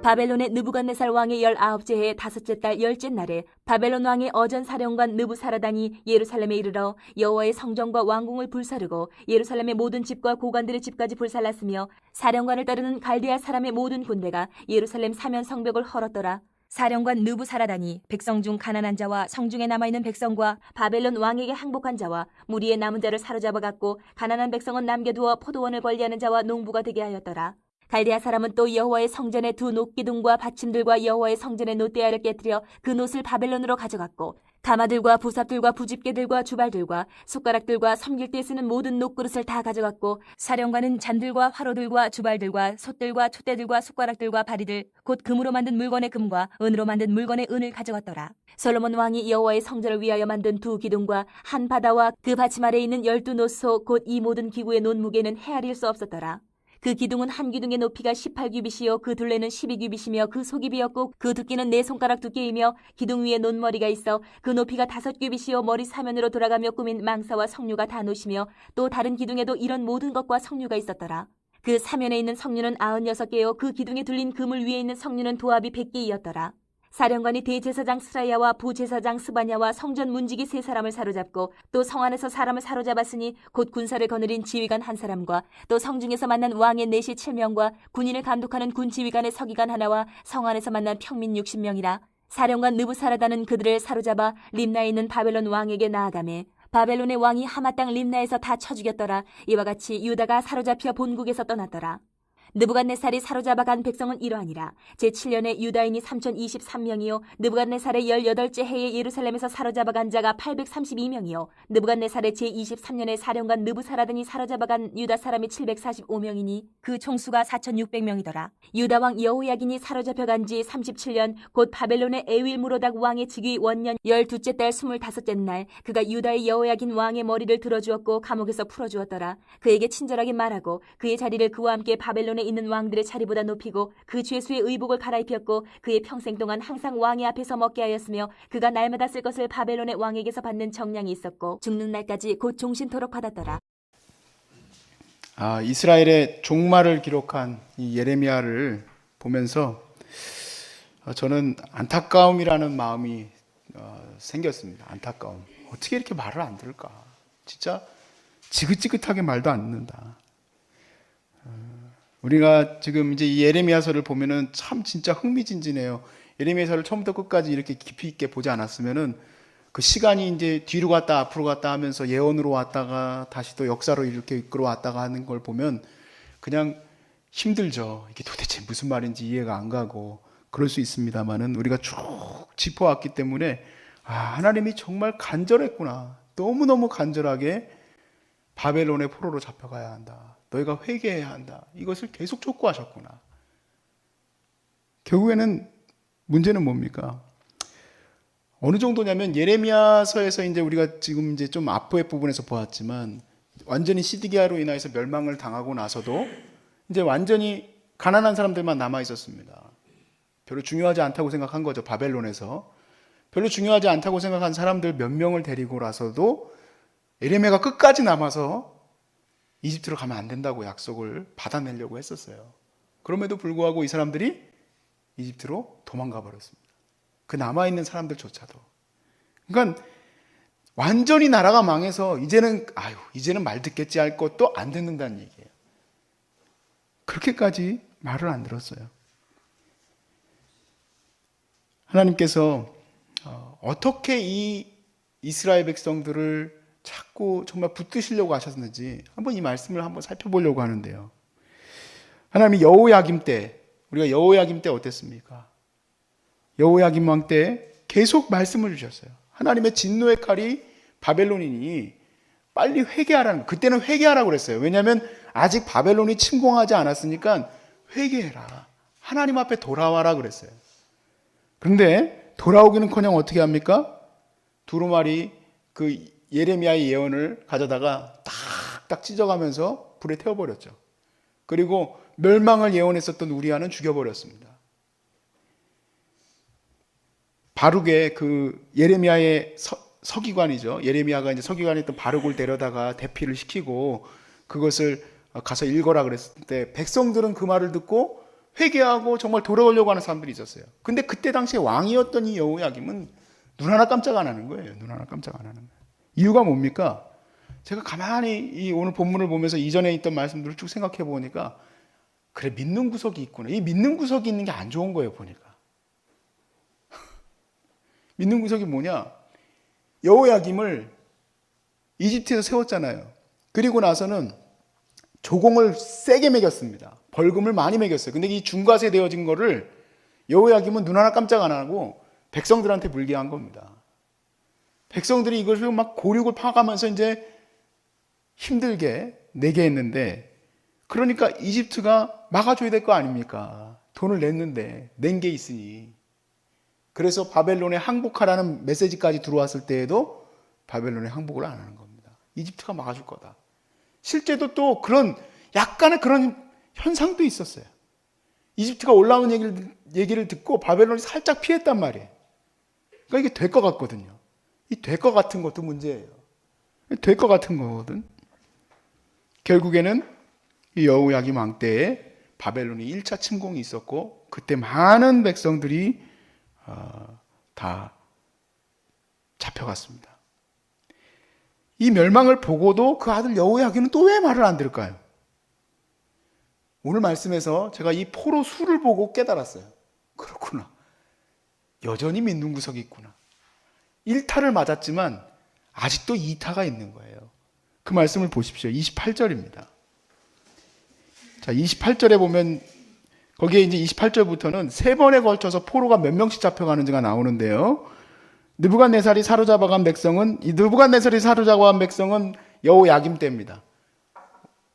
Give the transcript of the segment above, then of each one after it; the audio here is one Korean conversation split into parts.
바벨론의 느부갓네살 왕의 19째 해 5째 달 10째 날에 바벨론 왕의 어전 사령관 느부사라단이 예루살렘에 이르러 여호와의 성전과 왕궁을 불사르고 예루살렘의 모든 집과 고관들의 집까지 불살랐으며 사령관을 따르는 갈대아 사람의 모든 군대가 예루살렘 사면 성벽을 헐었더라. 사령관 느부사라단이 백성 중 가난한 자와 성중에 남아있는 백성과 바벨론 왕에게 항복한 자와 무리의 남은 자를 사로잡아 갖고 가난한 백성은 남겨두어 포도원을 관리하는 자와 농부가 되게 하였더라. 갈대아 사람은 또 여호와의 성전의 두 놋기둥과 받침들과 여호와의 성전의 놋대야를 깨뜨려 그 놋을 바벨론으로 가져갔고 가마들과 부삽들과 부집게들과 주발들과 숟가락들과 섬길 때 쓰는 모든 놋그릇을 다 가져갔고 사령관은 잔들과 화로들과 주발들과 솥들과 촛대들과 숟가락들과 바리들 곧 금으로 만든 물건의 금과 은으로 만든 물건의 은을 가져갔더라. 솔로몬 왕이 여호와의 성전을 위하여 만든 두 기둥과 한 바다와 그 받침 아래에 있는 12놋소 곧 이 모든 기구의 놋 무게는 헤아릴 수 없었더라. 그 기둥은 한 기둥의 높이가 18규빗이요 그 둘레는 12규빗이며 그 속이 비었고 그 두께는 4손가락 두께이며 기둥 위에 논머리가 있어 그 높이가 5규빗이요 머리 사면으로 돌아가며 꾸민 망사와 석류가 다 노시며 또 다른 기둥에도 이런 모든 것과 석류가 있었더라. 그 사면에 있는 석류는 96개요 그 기둥에 둘린 그물 위에 있는 석류는 도합이 100개이었더라. 사령관이 대제사장 스라야와 부제사장 스바냐와 성전 문지기 3사람을 사로잡고 또 성 안에서 사람을 사로잡았으니 곧 군사를 거느린 지휘관 1사람과 또 성중에서 만난 왕의 내시 7명과 군인을 감독하는 군지휘관의 서기관 하나와 성 안에서 만난 평민 60명이라. 사령관 느부사라단은 그들을 사로잡아 림나에 있는 바벨론 왕에게 나아가매 바벨론의 왕이 하마 땅 림나에서 다 쳐 죽였더라. 이와 같이 유다가 사로잡혀 본국에서 떠났더라. 느부갓네살이 사로잡아간 백성은 이러하니라. 제7년에 유다인이 3023명이요 느부갓네살의 18째 해에 예루살렘에서 사로잡아간 자가 832명이요 느부갓네살의 제23년에 사령관 느부사라단이 사로잡아간 유다 사람이 745명이니 그 총수가 4600명이더라. 유다왕 여호야긴이 사로잡혀간 지 37년 곧 바벨론의 에윌무로닥 왕의 즉위 원년 12째 달 25째 날 그가 유다의 여호야긴 왕의 머리를 들어주었고 감옥에서 풀어주었더라. 그에게 친절하게 말하고 그의 자리를 그와 함께 바벨론의 있는 왕들의 자리보다 높이고 그 죄수의 의복을 갈아입혔고 그의 평생 동안 항상 왕의 앞에서 먹게 하였으며 그가 날마다 쓸 것을 바벨론의 왕에게서 받는 정량이 있었고 죽는 날까지 곧 종신토록 받았더라. 이스라엘의 종말을 기록한 이 예레미야를 보면서 저는 안타까움이라는 마음이 생겼습니다. 안타까움. 어떻게 이렇게 말을 안 들을까? 진짜 지긋지긋하게 말도 안 듣는다. 우리가 지금 이제 이 예레미야서를 보면은 참 진짜 흥미진진해요. 예레미야서를 처음부터 끝까지 이렇게 깊이 있게 보지 않았으면은 그 시간이 이제 뒤로 갔다 앞으로 갔다 하면서 예언으로 왔다가 다시 또 역사로 이렇게 이끌어 왔다가 하는 걸 보면 그냥 힘들죠. 이게 도대체 무슨 말인지 이해가 안 가고 그럴 수 있습니다만은 우리가 쭉 짚어왔기 때문에 하나님이 정말 간절했구나. 너무너무 간절하게 바벨론의 포로로 잡혀가야 한다. 너희가 회개해야 한다. 이것을 계속 촉구하셨구나. 결국에는 문제는 뭡니까? 어느 정도냐면 예레미야서에서 이제 우리가 지금 이제 좀 앞부의 부분에서 보았지만 완전히 시드기야로 인해서 멸망을 당하고 나서도 이제 완전히 가난한 사람들만 남아 있었습니다. 별로 중요하지 않다고 생각한 거죠. 바벨론에서 별로 중요하지 않다고 생각한 사람들 몇 명을 데리고 나서도 예레미야가 끝까지 남아서 이집트로 가면 안 된다고 약속을 받아내려고 했었어요. 그럼에도 불구하고 이 사람들이 이집트로 도망가 버렸습니다. 그 남아있는 사람들조차도. 그러니까 완전히 나라가 망해서 이제는 말 듣겠지 할 것도 안 듣는다는 얘기예요. 그렇게까지 말을 안 들었어요. 하나님께서 어떻게 이 이스라엘 백성들을 자꾸 정말 붙드시려고 하셨는지 한번 이 말씀을 한번 살펴보려고 하는데요. 하나님이 여호야김 때, 우리가 여호야김 때 어땠습니까? 여호야김 왕 때 계속 말씀을 주셨어요. 하나님의 진노의 칼이 바벨론이니 빨리 회개하라는, 그때는 회개하라고 그랬어요. 왜냐하면 아직 바벨론이 침공하지 않았으니까 회개해라. 하나님 앞에 돌아와라 그랬어요. 그런데 돌아오기는커녕 어떻게 합니까? 두루마리 그 예레미야의 예언을 가져다가 딱딱 찢어가면서 불에 태워버렸죠. 그리고 멸망을 예언했었던 우리아는 죽여버렸습니다. 바룩의 그 예레미야의 서기관이죠. 예레미야가 이제 서기관이었던 바룩을 데려다가 대피를 시키고 그것을 가서 읽어라 그랬을 때 백성들은 그 말을 듣고 회개하고 정말 돌아오려고 하는 사람들이 있었어요. 근데 그때 당시에 왕이었던 이 여호야김은 눈 하나 깜짝 안 하는 거예요. 눈 하나 깜짝 안 하는 거예요. 이유가 뭡니까? 제가 가만히 이 오늘 본문을 보면서 이전에 있던 말씀들을 쭉 생각해 보니까 그래, 믿는 구석이 있구나. 이 믿는 구석이 있는 게 안 좋은 거예요, 보니까. 믿는 구석이 뭐냐? 여호야김을 이집트에서 세웠잖아요. 그리고 나서는 조공을 세게 매겼습니다. 벌금을 많이 매겼어요. 근데 이 중과세 되어진 거를 여호야김은 눈 하나 깜짝 안 하고 백성들한테 물게 한 겁니다. 백성들이 이것을 막 고륙을 파가면서 이제 힘들게 내게 했는데, 그러니까 이집트가 막아줘야 될 거 아닙니까? 돈을 냈는데, 낸 게 있으니. 그래서 바벨론에 항복하라는 메시지까지 들어왔을 때에도 바벨론에 항복을 안 하는 겁니다. 이집트가 막아줄 거다. 실제도 또 그런 약간의 그런 현상도 있었어요. 이집트가 올라온 얘기를 듣고 바벨론이 살짝 피했단 말이에요. 그러니까 이게 될 것 같거든요. 이 될 것 같은 것도 문제예요. 될 것 같은 거거든. 결국에는 이 여호야김 왕 때에 바벨론이 1차 침공이 있었고, 그때 많은 백성들이 다 잡혀갔습니다. 이 멸망을 보고도 그 아들 여호야김은 또 왜 말을 안 들을까요? 오늘 말씀에서 제가 이 포로 수를 보고 깨달았어요. 그렇구나. 여전히 믿는 구석이 있구나. 1타를 맞았지만 아직도 2타가 있는 거예요. 그 말씀을 보십시오. 28절입니다. 자, 28절에 보면 거기에 이제 28절부터는 3번에 걸쳐서 포로가 몇 명씩 잡혀가는지가 나오는데요. 느부갓네살이 사로잡아간 백성은 여호야김 때입니다.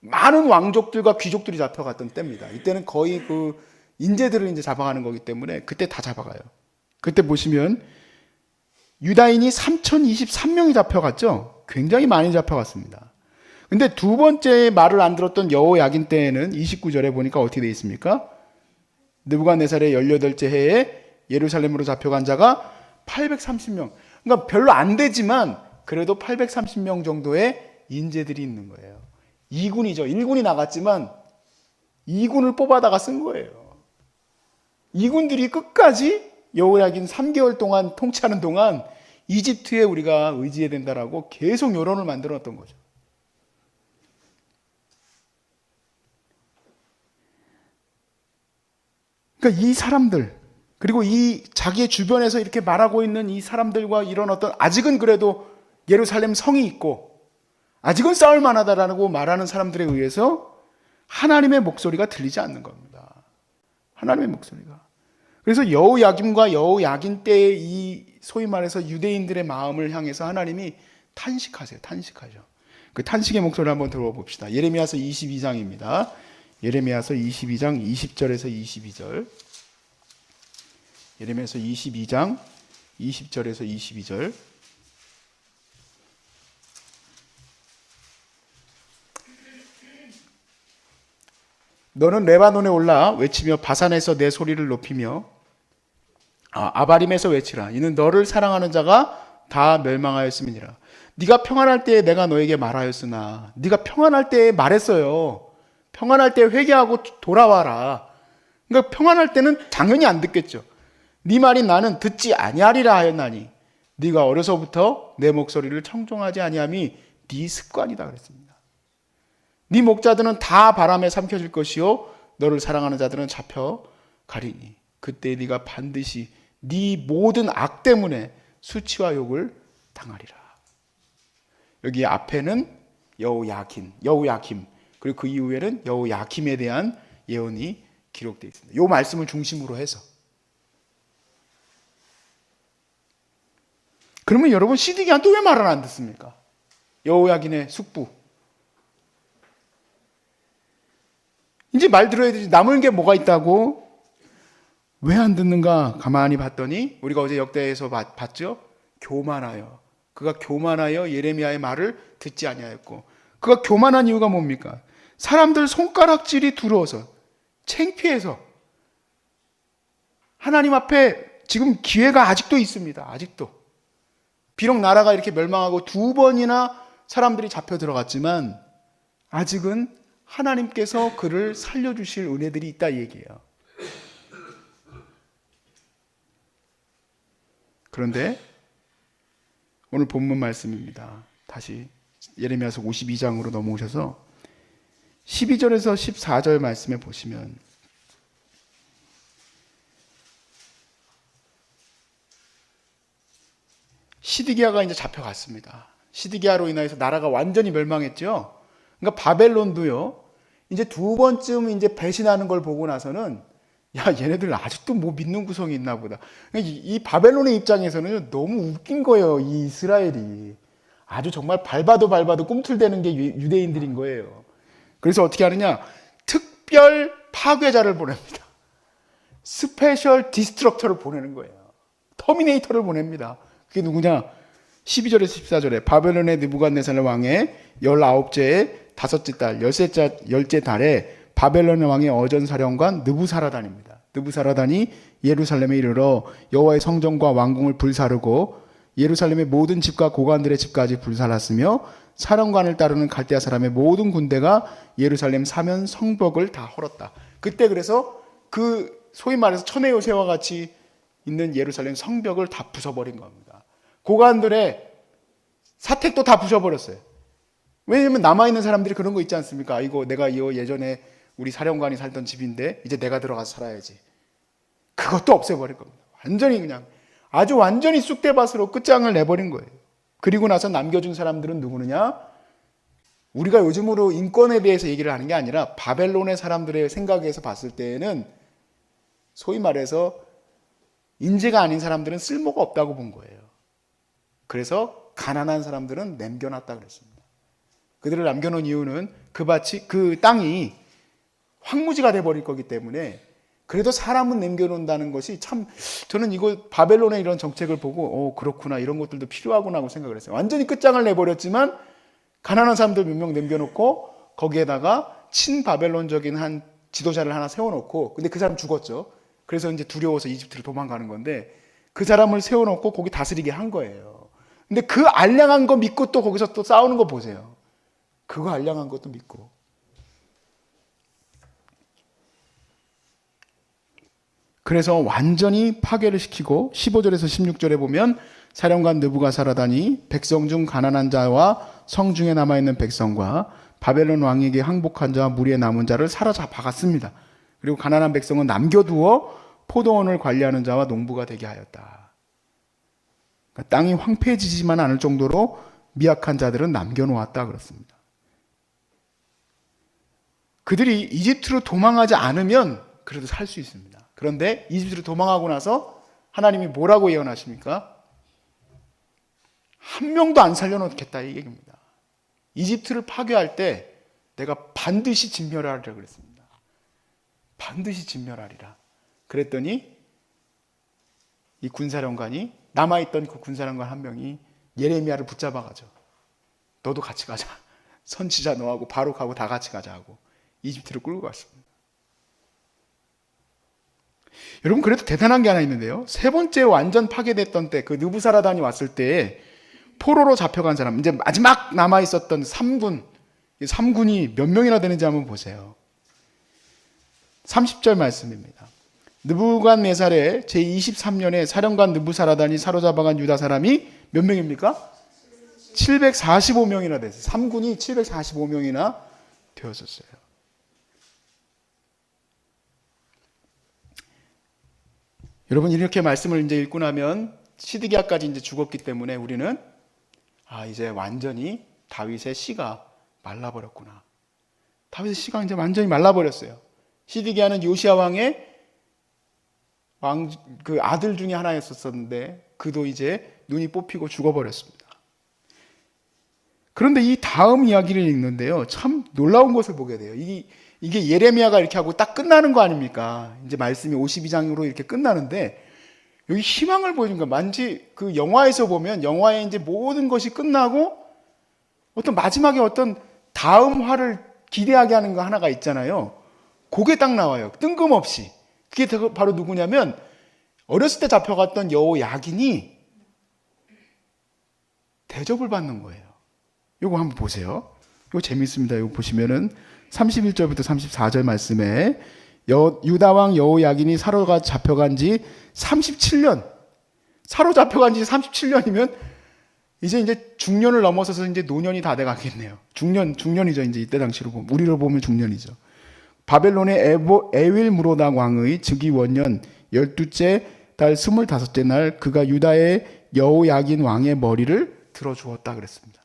많은 왕족들과 귀족들이 잡혀갔던 때입니다. 이때는 거의 그 인재들을 이제 잡아가는 거기 때문에 그때 다 잡아가요. 그때 보시면 유다인이 3023명이 잡혀갔죠. 굉장히 많이 잡혀갔습니다. 근데 두 번째 말을 안 들었던 여호야긴 때에는 29절에 보니까 어떻게 되어 있습니까? 느부갓네살의 18째 해에 예루살렘으로 잡혀간 자가 830명. 그러니까 별로 안 되지만 그래도 830명 정도의 인재들이 있는 거예요. 2군이죠. 1군이 나갔지만 2군을 뽑아다가 쓴 거예요. 2군들이 끝까지 여호야긴 3개월 동안 통치하는 동안 이집트에 우리가 의지해야 된다라고 계속 여론을 만들어놨던 거죠. 그러니까 이 사람들, 그리고 이 자기의 주변에서 이렇게 말하고 있는 이 사람들과 이런 어떤, 아직은 그래도 예루살렘 성이 있고 아직은 싸울 만하다라고 말하는 사람들에 의해서 하나님의 목소리가 들리지 않는 겁니다. 하나님의 목소리가. 그래서 여호야김과 여호야긴 때의 이 소위 말해서 유대인들의 마음을 향해서 하나님이 탄식하세요. 탄식하죠. 그 탄식의 목소리를 한번 들어봅시다. 예레미야서 22장입니다. 예레미야서 22장 20절에서 22절. 예레미야서 22장 20절에서 22절. 너는 레바논에 올라 외치며 바산에서 내 소리를 높이며 아바림에서 외치라. 이는 너를 사랑하는 자가 다 멸망하였음이니라. 네가 평안할 때에 내가 너에게 말하였으나, 네가 평안할 때에 말했어요. 평안할 때 회개하고 돌아와라. 그러니까 평안할 때는 당연히 안 듣겠죠. 네 말이 나는 듣지 아니하리라 하였나니 네가 어려서부터 내 목소리를 청종하지 아니함이 네 습관이다 그랬습니다. 네 목자들은 다 바람에 삼켜질 것이요 너를 사랑하는 자들은 잡혀가리니 그때 네가 반드시 네 모든 악 때문에 수치와 욕을 당하리라. 여기 앞에는 여호야김, 그리고 그 이후에는 여호야김에 대한 예언이 기록되어 있습니다. 이 말씀을 중심으로 해서. 그러면 여러분, 시드기야는 또 왜 말을 안 듣습니까? 여호야긴의 숙부. 이제 말 들어야 되지. 남은 게 뭐가 있다고? 왜 안 듣는가? 가만히 봤더니 우리가 어제 역대에서 봤죠? 교만하여. 그가 교만하여 예레미야의 말을 듣지 아니하였고, 그가 교만한 이유가 뭡니까? 사람들 손가락질이 두려워서, 창피해서. 하나님 앞에 지금 기회가 아직도 있습니다. 아직도. 비록 나라가 이렇게 멸망하고 2번이나 사람들이 잡혀 들어갔지만 아직은 하나님께서 그를 살려주실 은혜들이 있다 이 얘기예요. 그런데 오늘 본문 말씀입니다. 다시 예레미야서 52장으로 넘어오셔서 12절에서 14절 말씀에 보시면 시드기야가 이제 잡혀갔습니다. 시드기야로 인해서 나라가 완전히 멸망했죠. 그러니까 바벨론도요. 이제 두 번쯤 이제 배신하는 걸 보고 나서는 야, 얘네들 아직도 뭐 믿는 구성이 있나 보다. 이 바벨론의 입장에서는 너무 웃긴 거예요. 이 이스라엘이. 아주 정말 밟아도 꿈틀대는 게 유대인들인 거예요. 그래서 어떻게 하느냐? 특별 파괴자를 보냅니다. 스페셜 디스트럭터를 보내는 거예요. 터미네이터를 보냅니다. 그게 누구냐? 12절에서 14절에 바벨론의 느부갓네살 왕의 19째의 다섯째 달, 열째 달에 바벨론의 왕의 어전사령관 느부사라단입니다. 느부사라단이 예루살렘에 이르러 여호와의 성전과 왕궁을 불사르고 예루살렘의 모든 집과 고관들의 집까지 불살랐으며 사령관을 따르는 갈대아 사람의 모든 군대가 예루살렘 사면 성벽을 다 헐었다. 그때 그래서 그 소위 말해서 천의 요새와 같이 있는 예루살렘 성벽을 다 부숴버린 겁니다. 고관들의 사택도 다 부숴버렸어요. 왜냐하면 남아있는 사람들이 그런 거 있지 않습니까? 이거 내가 이거 예전에 우리 사령관이 살던 집인데 이제 내가 들어가서 살아야지. 그것도 없애버릴 겁니다. 완전히 그냥 아주 완전히 쑥대밭으로 끝장을 내버린 거예요. 그리고 나서 남겨준 사람들은 누구느냐? 우리가 요즘으로 인권에 대해서 얘기를 하는 게 아니라 바벨론의 사람들의 생각에서 봤을 때에는 소위 말해서 인재가 아닌 사람들은 쓸모가 없다고 본 거예요. 그래서 가난한 사람들은 남겨놨다 그랬습니다. 그들을 남겨놓은 이유는 그 땅이 황무지가 돼버릴 거기 때문에 그래도 사람은 남겨놓는다는 것이 참 저는 이거 바벨론의 이런 정책을 보고 그렇구나 이런 것들도 필요하구나 하고 생각을 했어요. 완전히 끝장을 내버렸지만 가난한 사람들 몇 명 남겨놓고 거기에다가 친바벨론적인 한 지도자를 하나 세워놓고 근데 그 사람 죽었죠. 그래서 이제 두려워서 이집트로 도망가는 건데 그 사람을 세워놓고 거기 다스리게 한 거예요. 근데 그 알량한 거 믿고 또 거기서 또 싸우는 거 보세요. 그거 알량한 것도 믿고. 그래서 완전히 파괴를 시키고 15절에서 16절에 보면 사령관 느부갓사라단이 백성 중 가난한 자와 성중에 남아있는 백성과 바벨론 왕에게 항복한 자와 무리에 남은 자를 사로잡아갔습니다. 그리고 가난한 백성은 남겨두어 포도원을 관리하는 자와 농부가 되게 하였다. 그러니까 땅이 황폐해지지만 않을 정도로 미약한 자들은 남겨놓았다 그렇습니다. 그들이 이집트로 도망하지 않으면 그래도 살 수 있습니다. 그런데 이집트로 도망하고 나서 하나님이 뭐라고 예언하십니까? 한 명도 안 살려놓겠다 이 얘기입니다. 이집트를 파괴할 때 내가 반드시 진멸하리라 그랬습니다. 반드시 진멸하리라. 그랬더니 이 군사령관이 남아있던 그 군사령관 한 명이 예레미야를 붙잡아가죠. 너도 같이 가자. 선지자 너하고 바룩하고 다 같이 가자 하고 이집트를 끌고 갔습니다. 여러분 그래도 대단한 게 하나 있는데요. 세 번째 완전 파괴됐던 때 그 느부사라단이 왔을 때 포로로 잡혀간 사람 이제 마지막 남아있었던 3군 이 3군이 몇 명이나 되는지 한번 보세요. 30절 말씀입니다. 느부갓네살의 제23년에 사령관 느부사라단이 사로잡아간 유다 사람이 몇 명입니까? 745명이나 됐어요. 3군이 745명이나 되었었어요. 여러분 이렇게 말씀을 이제 읽고 나면 시드기야까지 이제 죽었기 때문에 우리는 이제 완전히 다윗의 씨가 말라버렸구나. 다윗의 씨가 이제 완전히 말라버렸어요. 시드기야는 요시야 왕의 그 아들 중에 하나였었는데 그도 이제 눈이 뽑히고 죽어버렸습니다. 그런데 이 다음 이야기를 읽는데요. 참 놀라운 것을 보게 돼요. 이게 예레미야가 이렇게 하고 딱 끝나는 거 아닙니까? 이제 말씀이 52장으로 이렇게 끝나는데 여기 희망을 보여준 거야. 마치 그 영화에서 보면 영화에 이제 모든 것이 끝나고 어떤 마지막에 어떤 다음 화를 기대하게 하는 거 하나가 있잖아요. 그게 딱 나와요. 뜬금없이. 그게 바로 누구냐면 어렸을 때 잡혀갔던 여호야긴이 대접을 받는 거예요. 이거 한번 보세요. 이거 재밌습니다. 이거 보시면은 31절부터 34절 말씀에 유다 왕 여호야긴이 사로잡혀간 지 37년. 사로잡혀간 지 37년이면 이제 중년을 넘어서서 이제 노년이 다 돼 가겠네요. 중년이죠. 이제 이때 당시로 보면, 우리로 보면 중년이죠. 바벨론의 에윌 무로당 왕의 즉위 원년 12째 달 25째 날 그가 유다의 여호야긴 왕의 머리를 들어주었다 그랬습니다.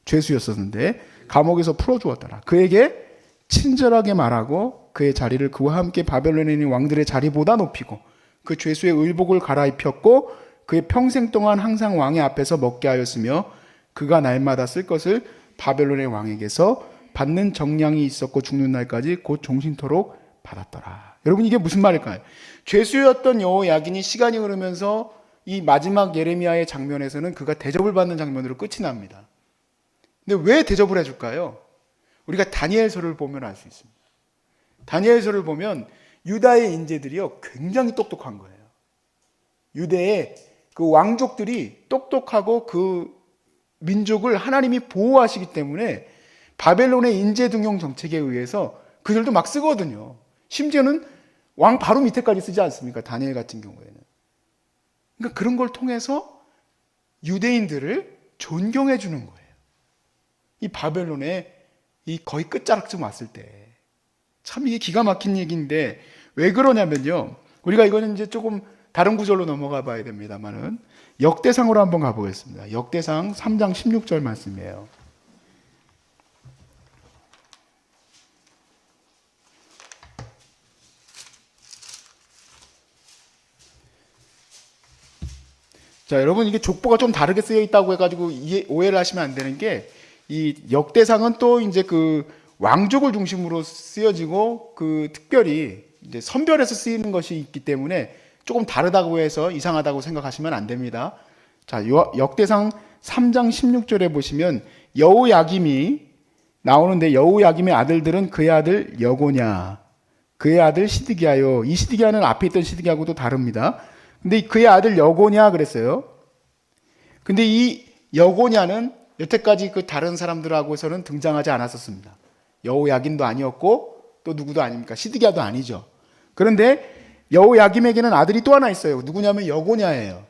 죄수였었는데 감옥에서 풀어주었더라. 그에게 친절하게 말하고 그의 자리를 그와 함께 바벨론에 있는 왕들의 자리보다 높이고 그 죄수의 의복을 갈아입혔고 그의 평생 동안 항상 왕의 앞에서 먹게 하였으며 그가 날마다 쓸 것을 바벨론의 왕에게서 받는 정량이 있었고 죽는 날까지 곧 종신토록 받았더라. 여러분, 이게 무슨 말일까요? 죄수였던 여호야긴이 시간이 흐르면서 이 마지막 예레미야의 장면에서는 그가 대접을 받는 장면으로 끝이 납니다. 근데 왜 대접을 해줄까요? 우리가 다니엘서를 보면 알 수 있습니다. 다니엘서를 보면 유다의 인재들이요 굉장히 똑똑한 거예요. 유대의 그 왕족들이 똑똑하고 그 민족을 하나님이 보호하시기 때문에 바벨론의 인재 등용 정책에 의해서 그들도 막 쓰거든요. 심지어는 왕 바로 밑에까지 쓰지 않습니까? 다니엘 같은 경우에는. 그러니까 그런 걸 통해서 유대인들을 존경해 주는 거예요. 이 바벨론의 이 거의 끝자락쯤 왔을 때. 참 이게 기가 막힌 얘기인데 왜 그러냐면요. 우리가 이거는 이제 조금 다른 구절로 넘어가 봐야 됩니다만은 역대상으로 한번 가보겠습니다. 역대상 3장 16절 말씀이에요. 자, 여러분, 이게 족보가 좀 다르게 쓰여 있다고 해가지고 오해를 하시면 안 되는 게, 이 역대상은 또 이제 그 왕족을 중심으로 쓰여지고 그 특별히 이제 선별해서 쓰이는 것이 있기 때문에 조금 다르다고 해서 이상하다고 생각하시면 안 됩니다. 자, 역대상 3장 16절에 보시면 여호야김이 나오는데 여호야김의 아들들은 그의 아들 여고냐, 그의 아들 시드기야요. 이 시드기야는 앞에 있던 시드기야하고도 다릅니다. 근데 그의 아들 여고냐 그랬어요. 근데 이 여고냐는 여태까지 그 다른 사람들하고서는 등장하지 않았었습니다. 여호야긴도 아니었고 또 누구도 아닙니까? 시드기야도 아니죠. 그런데 여호야김에게는 아들이 또 하나 있어요. 누구냐면 여고냐예요.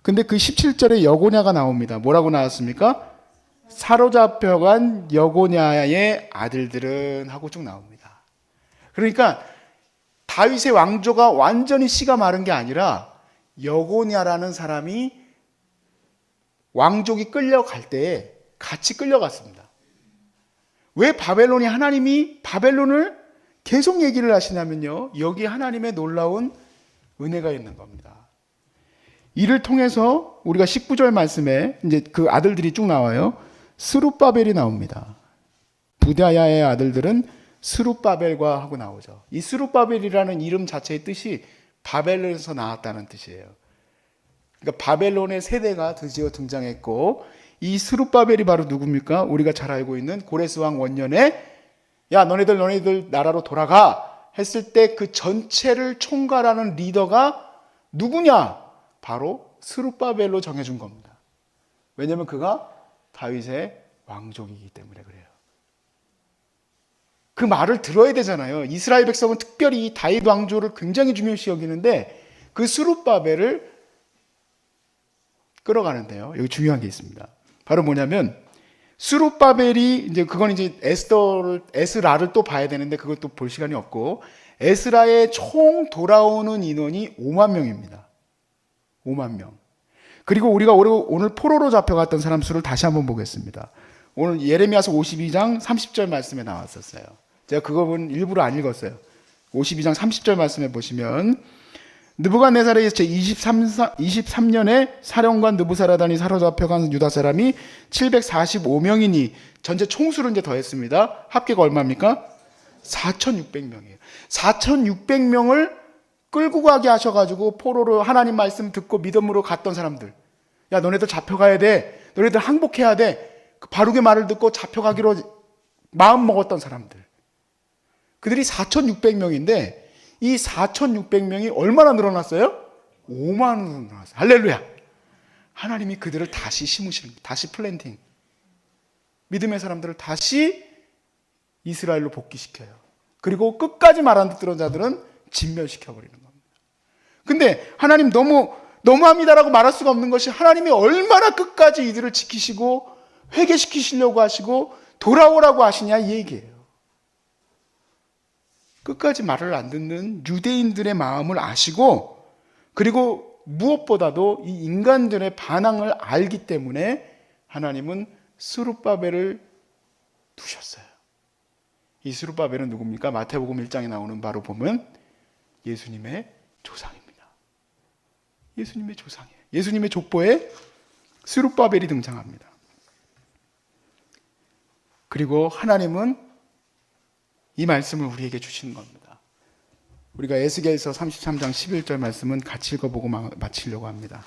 근데 그 17절에 여고냐가 나옵니다. 뭐라고 나왔습니까? 사로잡혀간 여고냐의 아들들은 하고 쭉 나옵니다. 그러니까 다윗의 왕조가 완전히 씨가 마른 게 아니라 여고냐라는 사람이 왕족이 끌려갈 때에 같이 끌려갔습니다. 왜 바벨론이 하나님이 바벨론을 계속 얘기를 하시냐면요. 여기 하나님의 놀라운 은혜가 있는 겁니다. 이를 통해서 우리가 19절 말씀에 이제 그 아들들이 쭉 나와요. 스룹바벨이 나옵니다. 부다야의 아들들은 스룹바벨과 하고 나오죠. 이 스룹바벨이라는 이름 자체의 뜻이 바벨론에서 나왔다는 뜻이에요. 그러니까 바벨론의 세대가 드디어 등장했고 이 스룹바벨이 바로 누굽니까? 우리가 잘 알고 있는 고레스 왕 원년에 야 너네들 나라로 돌아가 했을 때 그 전체를 총괄하는 리더가 누구냐? 바로 스룹바벨로 정해준 겁니다. 왜냐하면 그가 다윗의 왕족이기 때문에 그래요. 그 말을 들어야 되잖아요. 이스라엘 백성은 특별히 이 다윗 왕조를 굉장히 중요시 여기는데 그 스룹바벨을 끌어가는데요. 여기 중요한 게 있습니다. 바로 뭐냐면 스룹바벨이 이제 그건 이제 에스라를 또 봐야 되는데 그것도 볼 시간이 없고 에스라의 총 돌아오는 인원이 5만 명입니다. 5만 명. 그리고 우리가 오늘 포로로 잡혀갔던 사람 수를 다시 한번 보겠습니다. 오늘 예레미야서 52장 30절 말씀에 나왔었어요. 제가 그거는 일부러 안 읽었어요. 52장 30절 말씀에 보시면 느부갓네살의 제 23년에 사령관 느부사라단이 사로잡혀간 유다 사람이 745명이니 전체 총수를 이제 더했습니다. 합계가 얼마입니까? 4,600명이에요. 4,600명을 끌고 가게 하셔가지고 포로로 하나님 말씀 듣고 믿음으로 갔던 사람들. 야 너네들 잡혀가야 돼. 너네들 항복해야 돼. 그 바룩의 말을 듣고 잡혀가기로 마음 먹었던 사람들. 그들이 4,600명인데 이 4,600명이 얼마나 늘어났어요? 5만으로 늘어났어요. 할렐루야. 하나님이 그들을 다시 심으시는 거예요. 다시 플랜팅. 믿음의 사람들을 다시 이스라엘로 복귀시켜요. 그리고 끝까지 말 안 듣던 자들은 진멸시켜버리는 겁니다. 근데 하나님 너무합니다라고 말할 수가 없는 것이 하나님이 얼마나 끝까지 이들을 지키시고 회개시키시려고 하시고 돌아오라고 하시냐 이 얘기예요. 끝까지 말을 안 듣는 유대인들의 마음을 아시고 그리고 무엇보다도 이 인간들의 반항을 알기 때문에 하나님은 스룹바벨을 두셨어요. 이 스룹바벨은 누굽니까? 마태복음 1장에 나오는 바로 보면 예수님의 조상입니다. 예수님의 조상이에요. 예수님의 족보에 스룹바벨이 등장합니다. 그리고 하나님은 이 말씀을 우리에게 주시는 겁니다. 우리가 에스겔서 33장 11절 말씀은 같이 읽어보고 마치려고 합니다.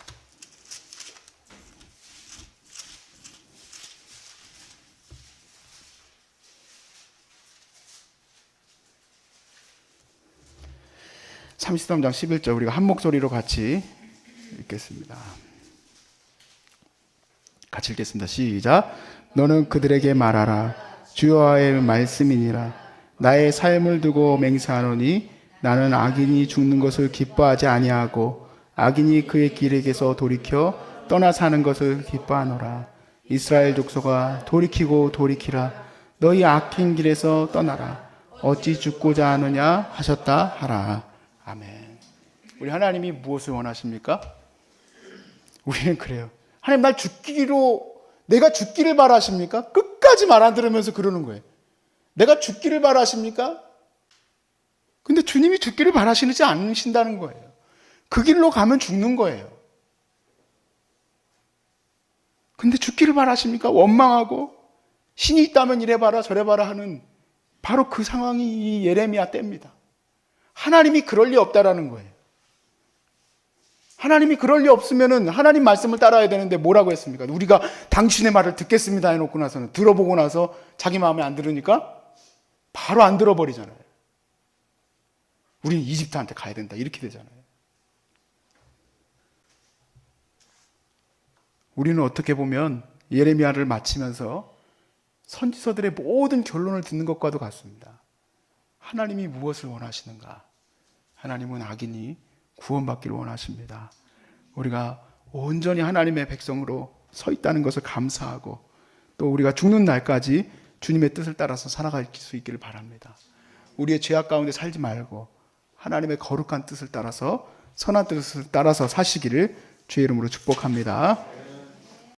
(33장 11절) 우리가 한 목소리로 같이 읽겠습니다. 같이 읽겠습니다. 시작. 너는 그들에게 말하라. 주여와의 말씀이니라. 나의 삶을 두고 맹세하노니 나는 악인이 죽는 것을 기뻐하지 아니하고 악인이 그의 길에게서 돌이켜 떠나 사는 것을 기뻐하노라. 이스라엘 족속아 돌이키고 돌이키라. 너희 악한 길에서 떠나라. 어찌 죽고자 하느냐 하셨다 하라. 아멘. 우리 하나님이 무엇을 원하십니까? 우리는 그래요. 하나님 내가 죽기를 바라십니까? 끝까지 말 안 들으면서 그러는 거예요. 내가 죽기를 바라십니까? 근데 주님이 죽기를 바라시지 않으신다는 거예요. 그 길로 가면 죽는 거예요. 근데 죽기를 바라십니까? 원망하고 신이 있다면 이래봐라 저래봐라 하는 바로 그 상황이 이 예레미야 때입니다. 하나님이 그럴 리 없다라는 거예요. 하나님이 그럴 리 없으면은 하나님 말씀을 따라야 되는데 뭐라고 했습니까? 우리가 당신의 말을 듣겠습니다 해놓고 나서는 들어보고 나서 자기 마음에 안 들으니까 바로 안 들어버리잖아요. 우리는 이집트한테 가야 된다 이렇게 되잖아요. 우리는 어떻게 보면 예레미야를 마치면서 선지서들의 모든 결론을 듣는 것과도 같습니다. 하나님이 무엇을 원하시는가? 하나님은 악인이 구원받기를 원하십니다. 우리가 온전히 하나님의 백성으로 서 있다는 것을 감사하고 또 우리가 죽는 날까지 주님의 뜻을 따라서 살아갈 수 있기를 바랍니다. 우리의 죄악 가운데 살지 말고 하나님의 거룩한 뜻을 따라서 선한 뜻을 따라서 사시기를 주의 이름으로 축복합니다.